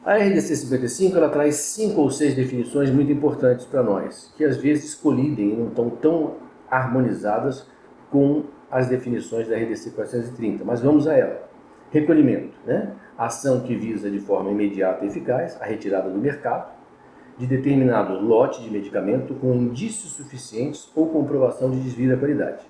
A RDC 55 ela traz 5 ou 6 definições muito importantes para nós, que às vezes colidem e não estão tão harmonizadas com as definições da RDC 430, mas vamos a ela. Recolhimento, né? Ação que visa de forma imediata e eficaz a retirada do mercado de determinado lote de medicamento com indícios suficientes ou comprovação de desvio da qualidade,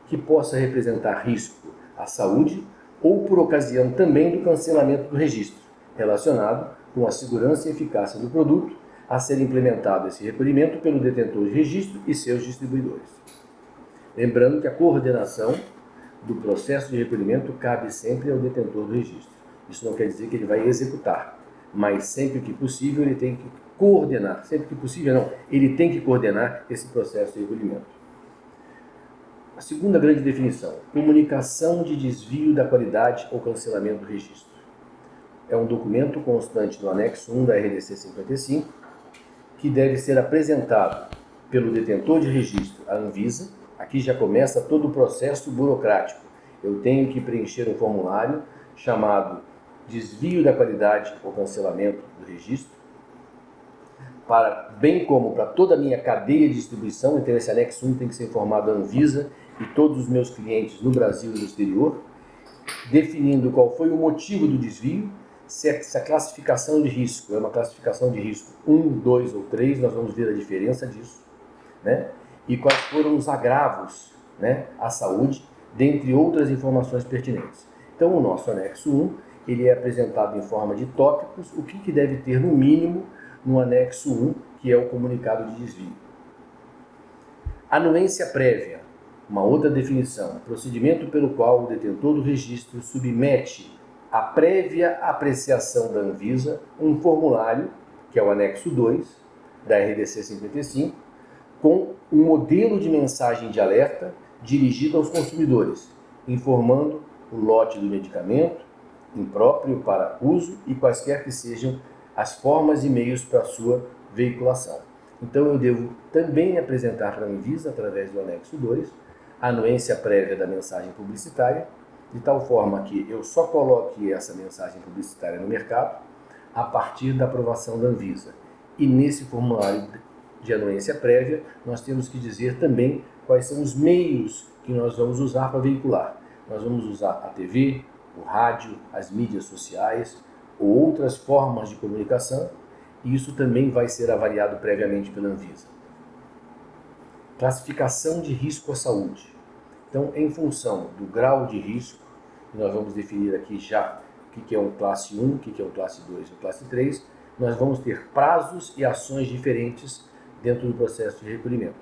que possa representar risco à saúde ou por ocasião também do cancelamento do registro, relacionado com a segurança e eficácia do produto a ser implementado esse recolhimento pelo detentor de registro e seus distribuidores. Lembrando que a coordenação do processo de recolhimento cabe sempre ao detentor do registro. Isso não quer dizer que ele vai executar, mas sempre que possível ele tem que coordenar, sempre que possível não, ele tem que coordenar esse processo de recolhimento. A segunda grande definição, comunicação de desvio da qualidade ou cancelamento do registro. É um documento constante no anexo 1 da RDC 55, que deve ser apresentado pelo detentor de registro, a Anvisa. Aqui já começa todo o processo burocrático. Eu tenho que preencher um formulário chamado desvio da qualidade ou cancelamento do registro, bem como para toda a minha cadeia de distribuição. Então esse anexo 1 tem que ser informado à Anvisa e todos os meus clientes no Brasil e no exterior, definindo qual foi o motivo do desvio, se a classificação de risco é uma classificação de risco 1, 2 ou 3, nós vamos ver a diferença disso, né? E quais foram os agravos, né, à saúde, dentre outras informações pertinentes. Então o nosso anexo 1, ele é apresentado em forma de tópicos, o que deve ter no mínimo no anexo 1, que é o comunicado de desvio. Anuência prévia, uma outra definição, procedimento pelo qual o detentor do registro submete à prévia apreciação da Anvisa um formulário, que é o anexo 2 da RDC 55, com um modelo de mensagem de alerta dirigido aos consumidores, informando o lote do medicamento, impróprio para uso e quaisquer que sejam as formas e meios para sua veiculação. Então eu devo também apresentar para a Anvisa, através do anexo 2, a anuência prévia da mensagem publicitária, de tal forma que eu só coloque essa mensagem publicitária no mercado a partir da aprovação da Anvisa. E nesse formulário de anuência prévia, nós temos que dizer também quais são os meios que nós vamos usar para veicular. Nós vamos usar a TV, o rádio, as mídias sociais ou outras formas de comunicação, e isso também vai ser avaliado previamente pela Anvisa. Classificação de risco à saúde. Então, em função do grau de risco, nós vamos definir aqui já o que é um classe 1, o que é um classe 2 e um classe 3, nós vamos ter prazos e ações diferentes dentro do processo de recolhimento.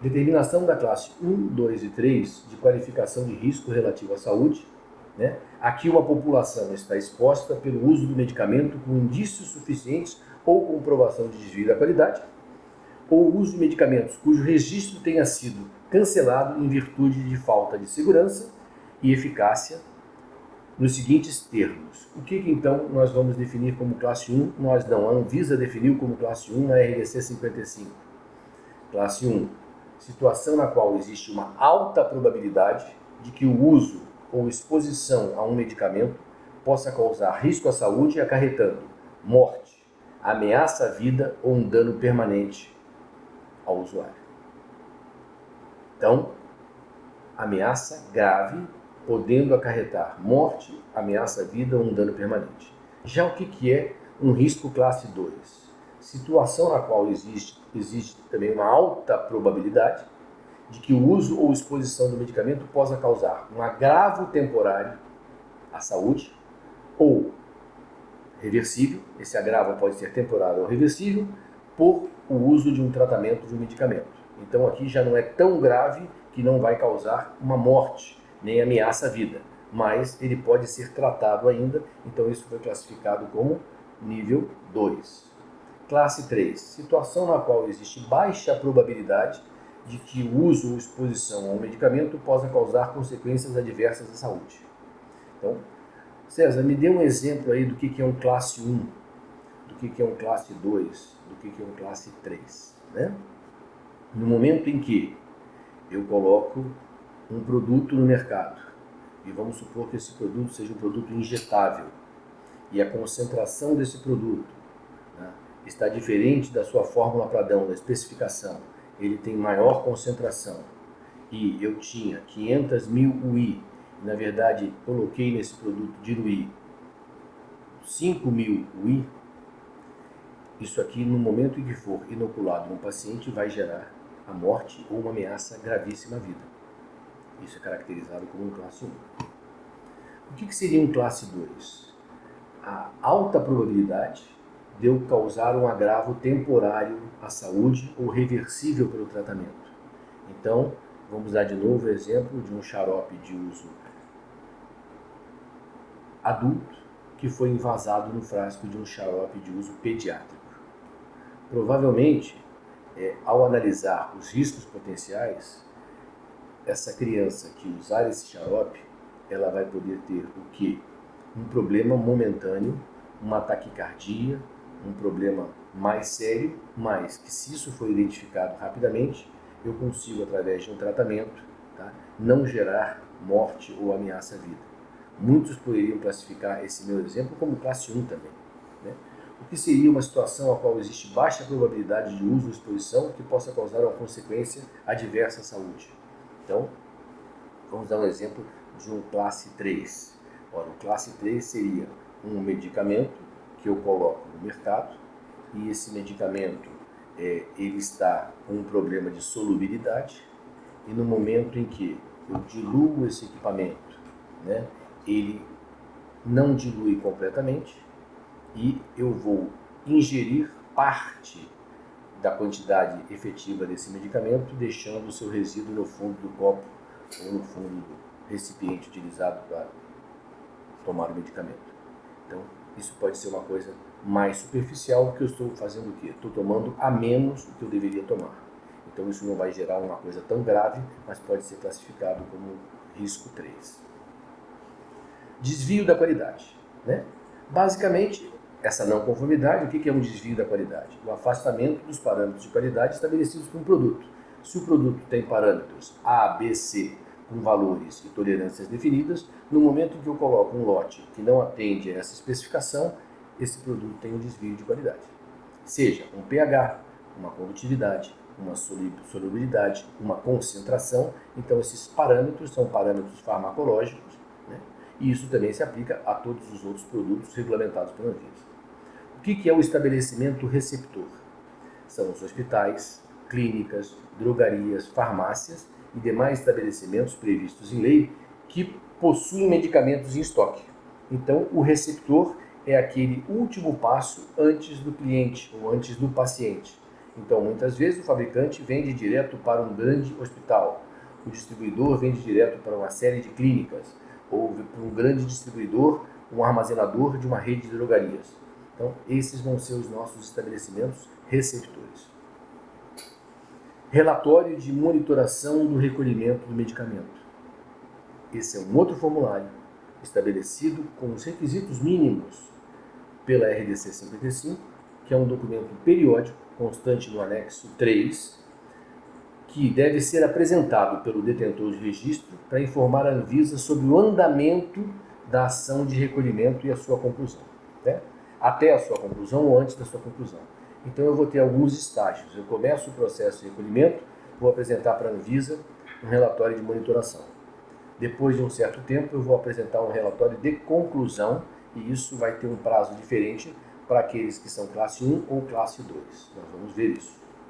Determinação da classe 1, 2 e 3 de qualificação de risco relativo à saúde, né? Aqui uma população está exposta pelo uso do medicamento com indícios suficientes ou comprovação de desvio da qualidade, ou uso de medicamentos cujo registro tenha sido cancelado em virtude de falta de segurança e eficácia nos seguintes termos. O que então nós vamos definir como classe 1? Nós não, a Anvisa definiu como classe 1 na RDC 55. Classe 1, situação na qual existe uma alta probabilidade de que o uso ou exposição a um medicamento possa causar risco à saúde, acarretando morte, ameaça à vida ou um dano permanente ao usuário. Então, ameaça grave, podendo acarretar morte, ameaça à vida ou um dano permanente. Já o que é um risco classe 2? Situação na qual existe também uma alta probabilidade de que o uso ou exposição do medicamento possa causar um agravo temporário à saúde ou reversível, esse agravo pode ser temporário ou reversível, por o uso de um tratamento de um medicamento. Então aqui já não é tão grave que não vai causar uma morte, nem ameaça à vida, mas ele pode ser tratado ainda, então isso foi classificado como nível 2. Classe 3, situação na qual existe baixa probabilidade de que o uso ou exposição a um medicamento possa causar consequências adversas à saúde. Então, César, me dê um exemplo aí do que é um classe 1, do que é um classe 2, do que é um classe 3, né? No momento em que eu coloco um produto no mercado, e vamos supor que esse produto seja um produto injetável, e a concentração desse produto, né, está diferente da sua fórmula padrão, da especificação, ele tem maior concentração, e eu tinha 500.000 UI, na verdade coloquei nesse produto diluir 5.000 UI, isso aqui no momento em que for inoculado no paciente vai gerar a morte ou uma ameaça gravíssima à vida. Isso é caracterizado como um classe 1. O que seria um classe 2? A alta probabilidade de eu causar um agravo temporário à saúde ou reversível pelo tratamento. Então, vamos dar de novo o exemplo de um xarope de uso adulto que foi envasado no frasco de um xarope de uso pediátrico. Provavelmente, ao analisar os riscos potenciais, essa criança que usar esse xarope, ela vai poder ter o quê? Um problema momentâneo, uma taquicardia, um problema mais sério, mas que se isso for identificado rapidamente, eu consigo, através de um tratamento, tá, não gerar morte ou ameaça à vida. Muitos poderiam classificar esse meu exemplo como classe 1 também, né? O que seria uma situação a qual existe baixa probabilidade de uso ou exposição que possa causar uma consequência adversa à saúde. Então, vamos dar um exemplo de um classe 3. Ora, o classe 3 seria um medicamento que eu coloco no mercado e esse medicamento ele está com um problema de solubilidade e no momento em que eu diluo esse equipamento, né, ele não dilui completamente e eu vou ingerir parte da quantidade efetiva desse medicamento, deixando o seu resíduo no fundo do copo ou no fundo do recipiente utilizado para tomar o medicamento. Então, isso pode ser uma coisa mais superficial, porque eu estou fazendo o quê? Estou tomando a menos do que eu deveria tomar. Então, isso não vai gerar uma coisa tão grave, mas pode ser classificado como risco 3. Desvio da qualidade, né? Basicamente, essa não conformidade, o que é um desvio da qualidade? O afastamento dos parâmetros de qualidade estabelecidos por um produto. Se o produto tem parâmetros A, B, C, com valores e tolerâncias definidas, no momento em que eu coloco um lote que não atende a essa especificação, esse produto tem um desvio de qualidade. Seja um pH, uma condutividade, uma solubilidade, uma concentração, então esses parâmetros são parâmetros farmacológicos, né? E isso também se aplica a todos os outros produtos regulamentados pela Anvisa. O que é o estabelecimento receptor? São os hospitais, clínicas, drogarias, farmácias e demais estabelecimentos previstos em lei que possuem medicamentos em estoque. Então, o receptor é aquele último passo antes do cliente ou antes do paciente. Então, muitas vezes o fabricante vende direto para um grande hospital, o distribuidor vende direto para uma série de clínicas, ou para um grande distribuidor, um armazenador de uma rede de drogarias. Então, esses vão ser os nossos estabelecimentos receptores. Relatório de monitoração do recolhimento do medicamento. Esse é um outro formulário estabelecido com os requisitos mínimos pela RDC 55, que é um documento periódico constante no anexo 3, que deve ser apresentado pelo detentor de registro para informar a Anvisa sobre o andamento da ação de recolhimento e a sua conclusão, né? Até a sua conclusão ou antes da sua conclusão. Então eu vou ter alguns estágios. Eu começo o processo de recolhimento, vou apresentar para a Anvisa um relatório de monitoração. Depois de um certo tempo eu vou apresentar um relatório de conclusão e isso vai ter um prazo diferente para aqueles que são classe 1 ou classe 2. Nós vamos ver isso.